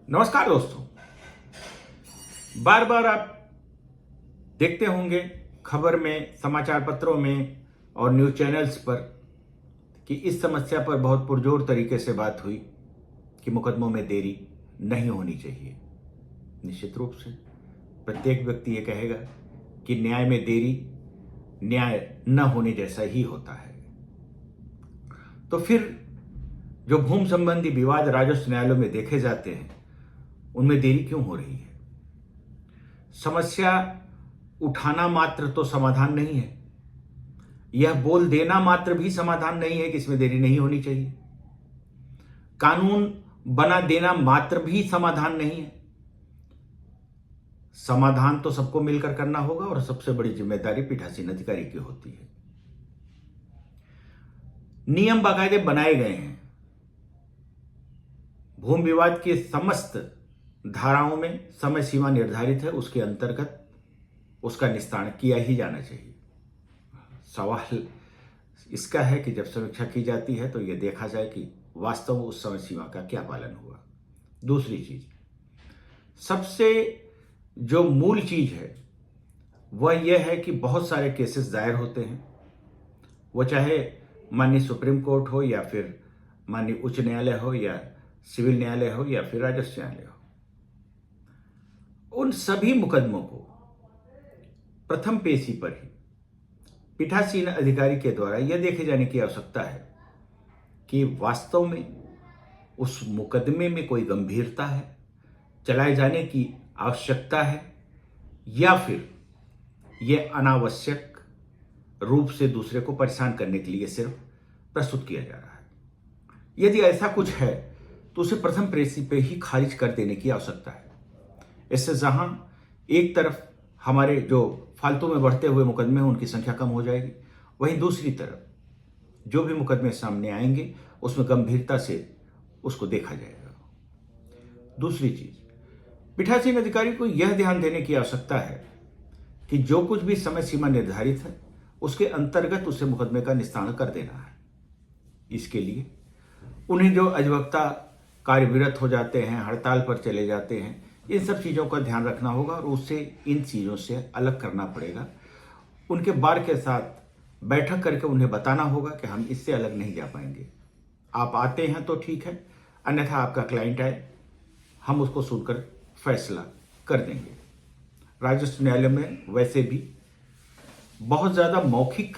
नमस्कार दोस्तों। बार बार आप देखते होंगे खबर में, समाचार पत्रों में और न्यूज़ चैनल्स पर कि इस समस्या पर बहुत पुरजोर तरीके से बात हुई कि मुकदमों में देरी नहीं होनी चाहिए। निश्चित रूप से प्रत्येक व्यक्ति ये कहेगा कि न्याय में देरी न्याय न होने जैसा ही होता है। तो फिर जो भूमि संबंधी विवाद राजस्व न्यायालयों में देखे जाते हैं, उनमें देरी क्यों हो रही है? समस्या उठाना मात्र तो समाधान नहीं है। यह बोल देना मात्र भी समाधान नहीं है कि इसमें देरी नहीं होनी चाहिए। कानून बना देना मात्र भी समाधान नहीं है। समाधान तो सबको मिलकर करना होगा और सबसे बड़ी जिम्मेदारी पीठासीन अधिकारी की होती है। नियम बाकायदे बनाए गए हैं। भूमि विवाद के समस्त धाराओं में समय सीमा निर्धारित है, उसके अंतर्गत उसका निस्तारण किया ही जाना चाहिए। सवाल इसका है कि जब समीक्षा की जाती है तो यह देखा जाए कि वास्तव में उस समय सीमा का क्या पालन हुआ। दूसरी चीज, सबसे जो मूल चीज है वह यह है कि बहुत सारे केसेस दायर होते हैं, वो चाहे माननीय सुप्रीम कोर्ट हो या फिर माननीय उच्च न्यायालय हो या सिविल न्यायालय हो या फिर राजस्व न्यायालय हो। उन सभी मुकदमों को प्रथम पेशी पर ही पीठासीन अधिकारी के द्वारा यह देखे जाने की आवश्यकता है कि वास्तव में उस मुकदमे में कोई गंभीरता है, चलाए जाने की आवश्यकता है, या फिर यह अनावश्यक रूप से दूसरे को परेशान करने के लिए सिर्फ प्रस्तुत किया जा रहा है। यदि ऐसा कुछ है तो उसे प्रथम पेशी पे ही खारिज कर देने की आवश्यकता है। इससे जहां एक तरफ हमारे जो फालतू में बढ़ते हुए मुकदमे हैं उनकी संख्या कम हो जाएगी, वहीं दूसरी तरफ जो भी मुकदमे सामने आएंगे उसमें गंभीरता से उसको देखा जाएगा। दूसरी चीज, पीठासीन अधिकारी को यह ध्यान देने की आवश्यकता है कि जो कुछ भी समय सीमा निर्धारित है उसके अंतर्गत उसे मुकदमे का निस्तारण कर देना है। इसके लिए उन्हें जो अधिवक्ता कार्यविरत हो जाते हैं, हड़ताल पर चले जाते हैं, इन सब चीज़ों का ध्यान रखना होगा और उससे इन चीज़ों से अलग करना पड़ेगा। उनके बार के साथ बैठक करके उन्हें बताना होगा कि हम इससे अलग नहीं जा पाएंगे। आप आते हैं तो ठीक है, अन्यथा आपका क्लाइंट आए, हम उसको सुनकर फैसला कर देंगे। राजस्व न्यायालय में वैसे भी बहुत ज़्यादा मौखिक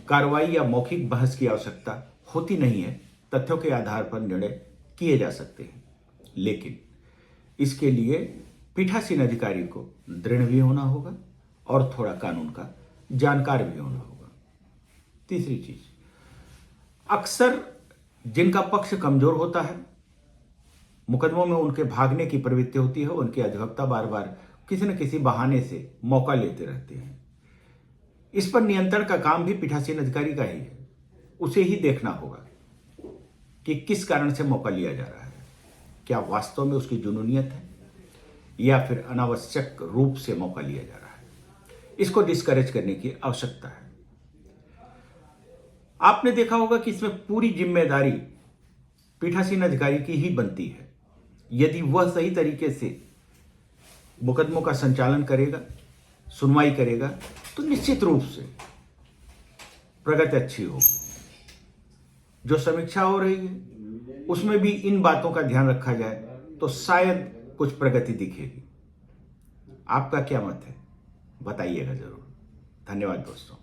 कार्रवाई या मौखिक बहस की आवश्यकता होती नहीं है। तथ्यों के आधार पर निर्णय किए जा सकते हैं, लेकिन इसके लिए पीठासीन अधिकारी को दृढ़ भी होना होगा और थोड़ा कानून का जानकार भी होना होगा। तीसरी चीज, अक्सर जिनका पक्ष कमजोर होता है, मुकदमों में उनके भागने की प्रवृत्ति होती है, उनके अधिवक्ता बार बार किसी न किसी बहाने से मौका लेते रहते हैं। इस पर नियंत्रण का काम भी पीठासीन अधिकारी का ही है। उसे ही देखना होगा कि किस कारण से मौका लिया जा रहा है। क्या वास्तव में उसकी जुनूनियत है या फिर अनावश्यक रूप से मौका लिया जा रहा है? इसको डिस्करेज करने की आवश्यकता है। आपने देखा होगा कि इसमें पूरी जिम्मेदारी पीठासीन अधिकारी की ही बनती है। यदि वह सही तरीके से मुकदमों का संचालन करेगा, सुनवाई करेगा, तो निश्चित रूप से प्रगति अच्छी होगी। जो समीक्षा हो रही है उसमें भी इन बातों का ध्यान रखा जाए तो शायद कुछ प्रगति दिखेगी। आपका क्या मत है? बताइएगा जरूर। धन्यवाद दोस्तों।